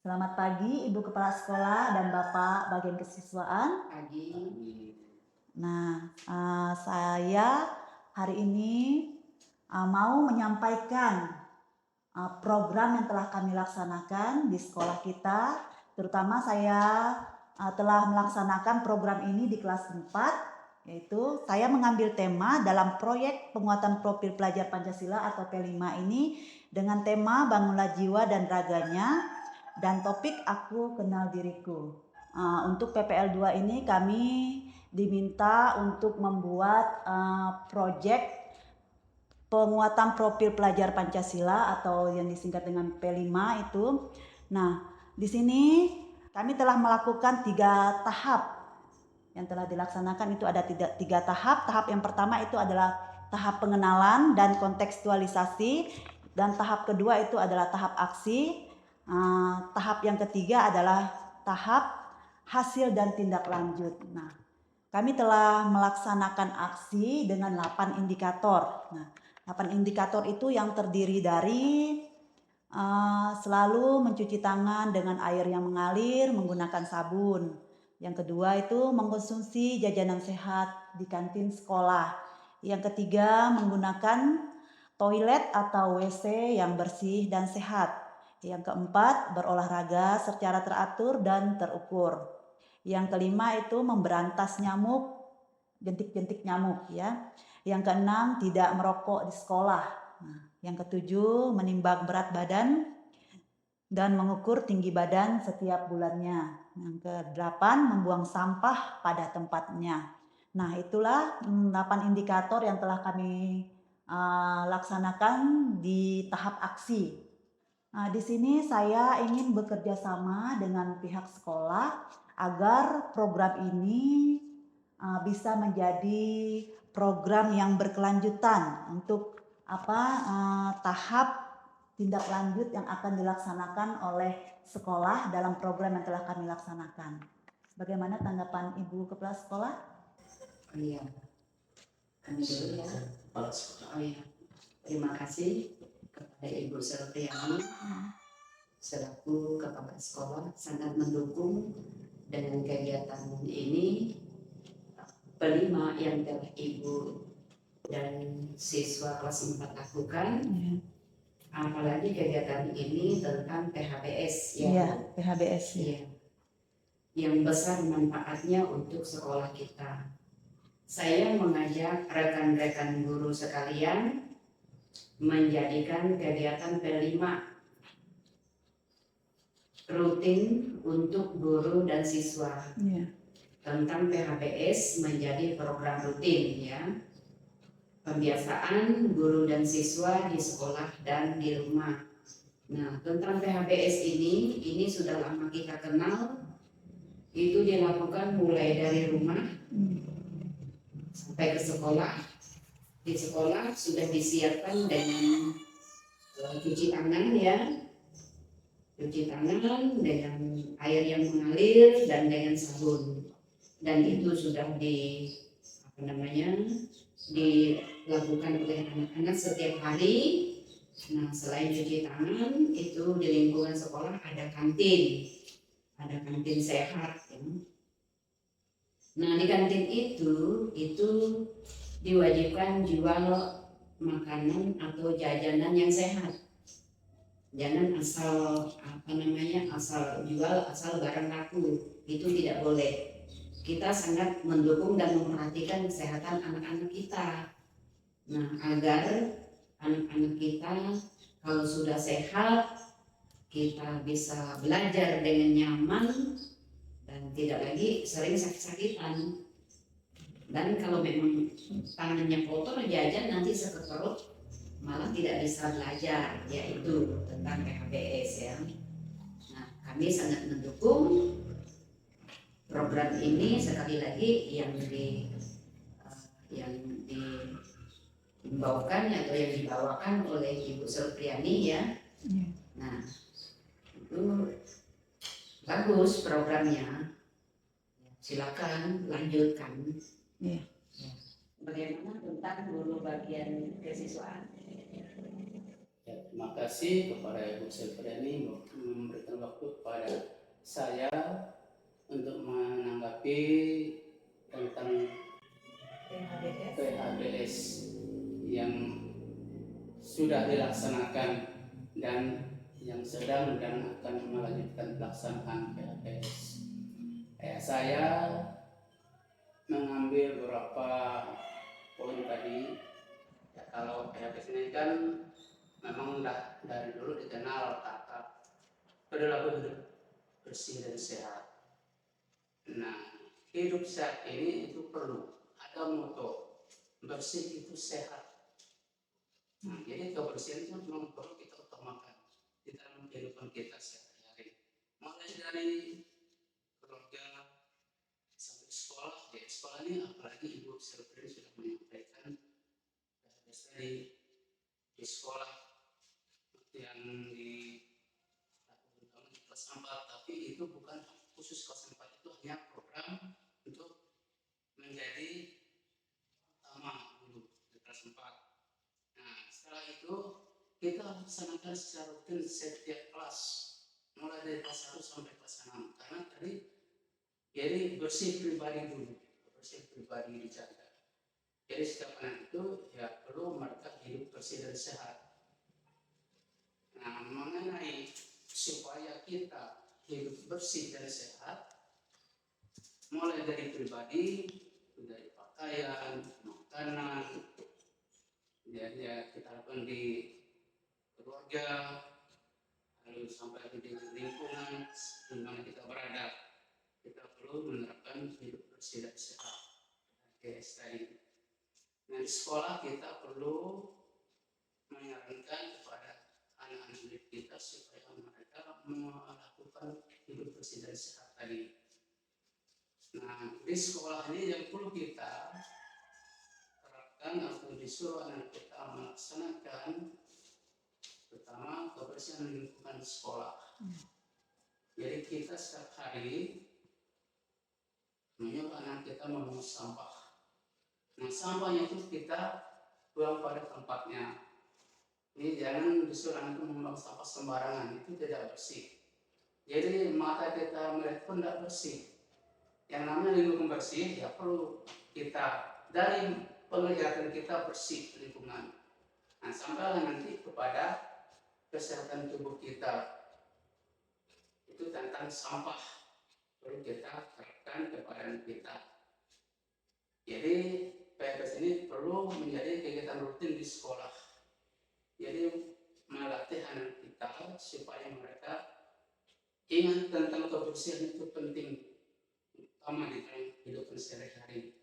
Selamat pagi Ibu Kepala Sekolah dan Bapak Bagian Kesiswaan. Pagi. Nah, saya hari ini mau menyampaikan program yang telah kami laksanakan di sekolah kita. Terutama saya telah melaksanakan program ini di kelas 4, yaitu saya mengambil tema dalam proyek penguatan profil pelajar Pancasila atau P5 ini dengan tema Bangunlah Jiwa dan Raganya dan topik Aku Kenal Diriku. Untuk PPL 2 ini kami diminta untuk membuat proyek penguatan profil pelajar Pancasila atau yang disingkat dengan P5 itu. Nah, di sini kami telah melakukan 3 tahap yang telah dilaksanakan. Itu ada tiga tahap. Tahap yang pertama itu adalah tahap pengenalan dan kontekstualisasi, dan tahap kedua itu adalah tahap aksi. Tahap yang ketiga adalah tahap hasil dan tindak lanjut. Nah, kami telah melaksanakan aksi dengan 8 indikator. Nah, 8 indikator itu yang terdiri dari selalu mencuci tangan dengan air yang mengalir menggunakan sabun. Yang kedua itu mengkonsumsi jajanan sehat di kantin sekolah. Yang ketiga menggunakan toilet atau WC yang bersih dan sehat. Yang keempat berolahraga secara teratur dan terukur. Yang kelima itu memberantas nyamuk, jentik-jentik nyamuk ya. Yang keenam tidak merokok di sekolah. Nah, yang ketujuh menimbang berat badan dan mengukur tinggi badan setiap bulannya. Yang kedelapan membuang sampah pada tempatnya. Nah, itulah 8 indikator yang telah kami laksanakan di tahap aksi. Nah, di sini saya ingin bekerja sama dengan pihak sekolah agar program ini bisa menjadi program yang berkelanjutan untuk tahap tindak lanjut yang akan dilaksanakan oleh sekolah dalam program yang telah kami laksanakan. Bagaimana tanggapan Ibu Kepala Sekolah? Oh iya, kami dulu ya. Oh iya, terima kasih kepada Ibu Selviani selaku Kepala Sekolah sangat mendukung dengan kegiatan ini. Kelima yang telah Ibu dan siswa kelas 4 lakukan. Apalagi kegiatan ini tentang PHBS ya. Iya, PHBS ya. Iya. Yang besar manfaatnya untuk sekolah kita. Saya mengajak rekan-rekan guru sekalian menjadikan kegiatan P5 rutin untuk guru dan siswa. Tentang PHBS menjadi program rutin ya. Pembiasaan guru dan siswa di sekolah dan di rumah. Nah, tentang PHBS ini sudah lama kita kenal. Itu dilakukan mulai dari rumah sampai ke sekolah. Di sekolah sudah disiapkan dengan cuci tangan ya, cuci tangan dengan air yang mengalir dan dengan sabun, dan itu sudah dilakukan oleh anak-anak setiap hari. Nah, selain cuci tangan itu di lingkungan sekolah ada kantin sehat ya. Nah, di kantin itu diwajibkan jual makanan atau jajanan yang sehat. Jangan asal asal jual asal barang laku, itu tidak boleh. Kita sangat mendukung dan memperhatikan kesehatan anak-anak kita. Nah, agar anak-anak kita kalau sudah sehat, kita bisa belajar dengan nyaman dan tidak lagi sering sakit-sakitan. Dan kalau memang tangannya kotor jajan nanti sakit perut, malah tidak bisa belajar, yaitu tentang PHBS ya. Nah, kami sangat mendukung program ini. Sekali lagi yang dibawakan oleh Ibu Selviani ya. Nah, itu bagus programnya. Silakan lanjutkan. Bagaimana tentang guru bagian kesiswaan? Terima kasih kepada Ibu Selfriani memberikan waktu kepada saya untuk menanggapi tentang PHBS yang sudah dilaksanakan dan yang sedang dan akan melanjutkan pelaksanaan PHBS. Saya mengambil beberapa poin tadi. Ya, kalau PHBS ini kan memang dari dulu dikenal kata perilaku hidup bersih dan sehat. Nah, hidup sehat ini itu perlu ada moto bersih itu sehat. Nah, jadi kebersihan itu memang perlu kita utamakan di dalam kehidupan kita sehari-hari. Mulai dari keluarga sampai sekolah, ya sekolah ini apalagi Ibu Selfriani sudah menyampaikan biasanya di sekolah yang dilakukan di kelas 4, tapi itu bukan khusus kelas 4, itu hanya program untuk menjadi utama dulu di kelas 4. Nah, setelah itu kita laksanakan secara rutin setiap kelas, mulai dari kelas 1 sampai kelas 6, karena tadi jadi bersih pribadi dulu, bersih pribadi dijaga. Jadi setiap anak itu ya perlu mereka hidup bersih dan sehat. Nah, mengenai supaya kita hidup bersih dan sehat, mulai dari pribadi, dari pakaian, makanan, ya kita lakukan di keluarga, lalu sampai di lingkungan di mana kita berada, kita perlu menerapkan hidup bersih dan sehat. Tadi. Nah, di sekolah kita perlu menyarankan kepada anak-anak didik kita supaya mereka melakukan hidup bersih dan sehat tadi. Nah, di sekolah ini yang perlu kita terapkan atau disuruh anak kita melaksanakan pertama kebersihan lingkungan sekolah. Jadi kita setiap hari menyuruh anak kita memungut sampah. Nah, sampahnya itu kita buang pada tempatnya. Ini jangan disuruh anak membuang sampah sembarangan, itu tidak bersih. Jadi mata kita melihat pun tidak bersih. Yang namanya lingkungan bersih ya perlu kita dari penglihatan kita bersih lingkungan. Nah, sampailah nanti kepada kesehatan tubuh kita. Itu tentang sampah perlu kita terapkan kepada kita. Jadi PHBS ini perlu menjadi kegiatan rutin di sekolah. Jadi melatih anak kita supaya mereka ingat tentang kebersihan itu penting, utama di dalam kehidupan sehari-hari.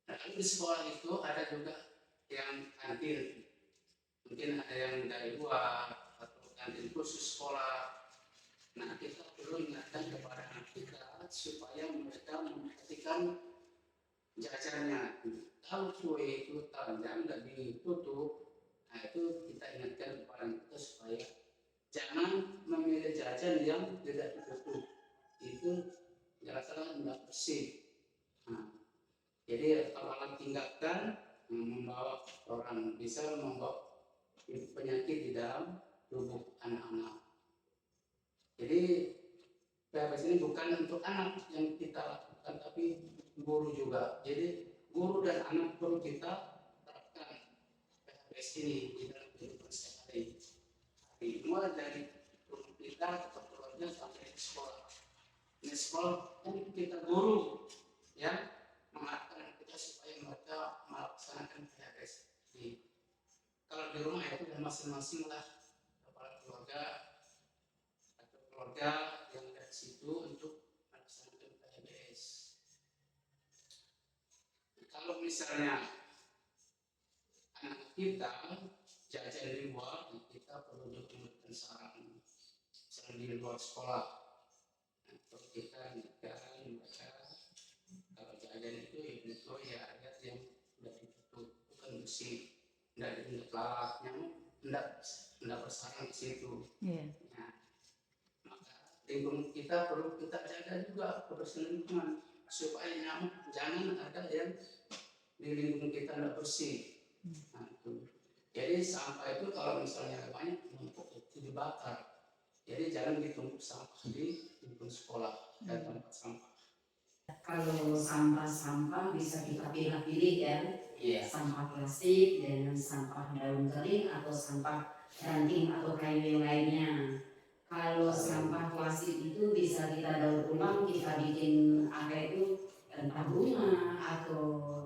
Nah, di sekolah itu ada juga yang kantin, mungkin ada yang dari luar atau kantin khusus sekolah. Nah, kita perlu ingatkan kepada anak kita supaya mereka memperhatikan jajannya. Kalau kue itu tajam dan ditutup, nah itu kita ingatkan kepada kita supaya jangan memilih jajan yang tidak ditutup. Itu jelas-jelas tidak bersih. Nah, jadi kalau tinggalkan membawa orang bisa membawa penyakit di dalam tubuh anak-anak. Jadi PHBS ini bukan untuk anak yang kita lakukan, tapi guru juga. Jadi guru dan anak perlu kita terapkan PHBS ini di dalam kehidupan sehari-hari. Mulai dari rumah kita atau keluarga sampai di sekolah. Di sekolah kan kita guru yang mengarahkan kita supaya mereka melaksanakan PHBS ini. Kalau di rumah itu dan masing-masing lah kepala keluarga atau keluarga yang dari situ untuk melaksanakan PHBS. Kalau misalnya anak kita jajan di luar, kita perlu juga memberikan saran di luar sekolah. Nah, perlu kita ingatkan mereka kalau jajan itu ya ada yang sudah ditutup, bukan bersih, tidak lalatnya, tidak bersarang di situ. Yeah. Nah, maka lingkungan kita perlu kita jaga juga kebersihan lingkungan supaya jangan ada yang di lingkungan kita tidak bersih. Nah, itu. Jadi sampah itu kalau misalnya banyak menumpuk itu dibakar. Jadi jangan ditumpuk sampah di lingkungan sekolah dan tempat sampah. Kalau sampah-sampah bisa kita pilih-pilih ya, Iya. sampah plastik dengan sampah daun kering atau sampah ranting atau kayu yang lainnya. Kalau sampah plastik itu bisa kita daur ulang, kita bikin apa itu, entah bunga atau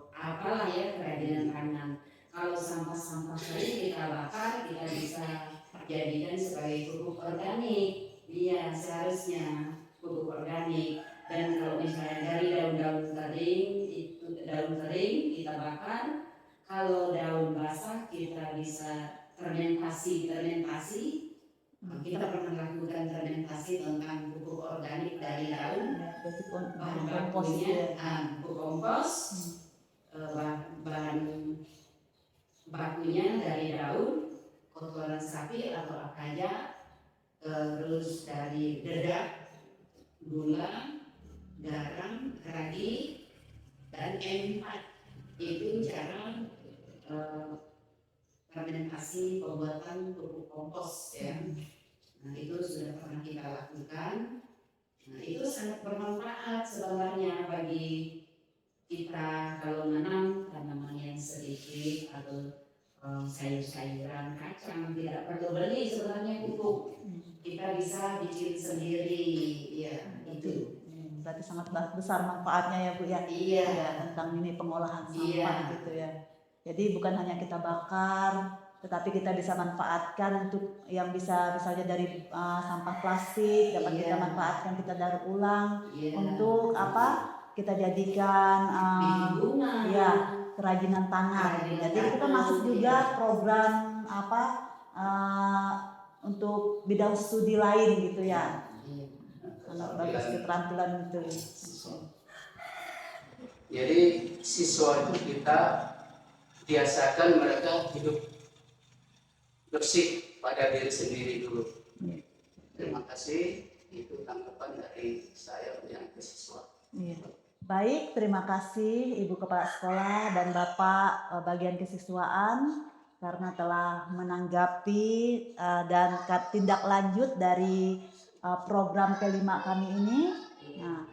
apalah ya, kerajinan tangan. Kalau sampah-sampah kering kita bakar, kita bisa jadikan sebagai pupuk organik. Iya, seharusnya pupuk organik. Dan kalau misalnya dari daun-daun kering, itu daun kering kita bakar. Kalau daun basah kita bisa fermentasi. Kita pernah lakukan fermentasi tentang pupuk organik dari daun. Berarti Bahan kompos bakunya ya. pupuk kompos, bahan bakunya dari daun, kotoran sapi atau akaja, terus dari dedak, gula, garam, ragi, dan M4. Itu cara fermentasi pembuatan pupuk kompos ya. Nah, itu sudah pernah kita lakukan. Nah, itu sangat bermanfaat sebenarnya bagi kita kalau menanam tanaman yang sedikit atau sayur-sayuran, kacang, tidak perlu beli sebenarnya pupuk. Kita bisa bikin sendiri, ya itu. Berarti sangat besar manfaatnya ya Bu ya. Iya. Ya, tentang ini pengolahan sampah Iya. gitu ya. Jadi bukan hanya kita bakar, tetapi kita bisa manfaatkan untuk yang bisa misalnya dari sampah plastik dapat Iya. kita manfaatkan, kita daur ulang Iya. untuk apa? Kita jadikan Bikin bunga. ya kerajinan tangan. Kerajinan Jadi itu kan tangan, masuk juga iya. program apa untuk bidang studi lain gitu ya. Iya. Sangat bagus keterampilan itu. Jadi siswa itu kita biasakan mereka hidup bersih pada diri sendiri dulu. Terima kasih, itu tanggapan dari saya yang siswa. Iya. Baik, terima kasih Ibu Kepala Sekolah dan Bapak bagian kesiswaan karena telah menanggapi dan tindak lanjut dari program P5 kami ini. Nah,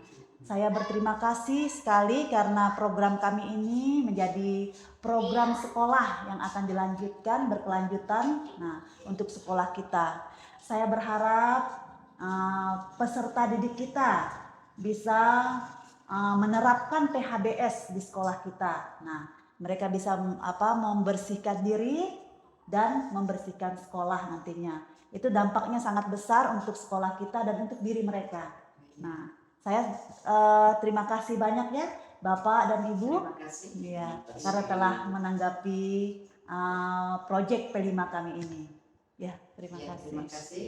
saya berterima kasih sekali karena program kami ini menjadi program sekolah yang akan dilanjutkan berkelanjutan. Nah, untuk sekolah kita, saya berharap peserta didik kita bisa menerapkan PHBS di sekolah kita. Nah, mereka bisa membersihkan diri dan membersihkan sekolah nantinya. Itu dampaknya sangat besar untuk sekolah kita dan untuk diri mereka. Nah, saya terima kasih banyak ya Bapak dan Ibu. Terima kasih. Ya, karena telah menanggapi proyek P5 kami ini. Ya, terima Ya, kasih. terima kasih.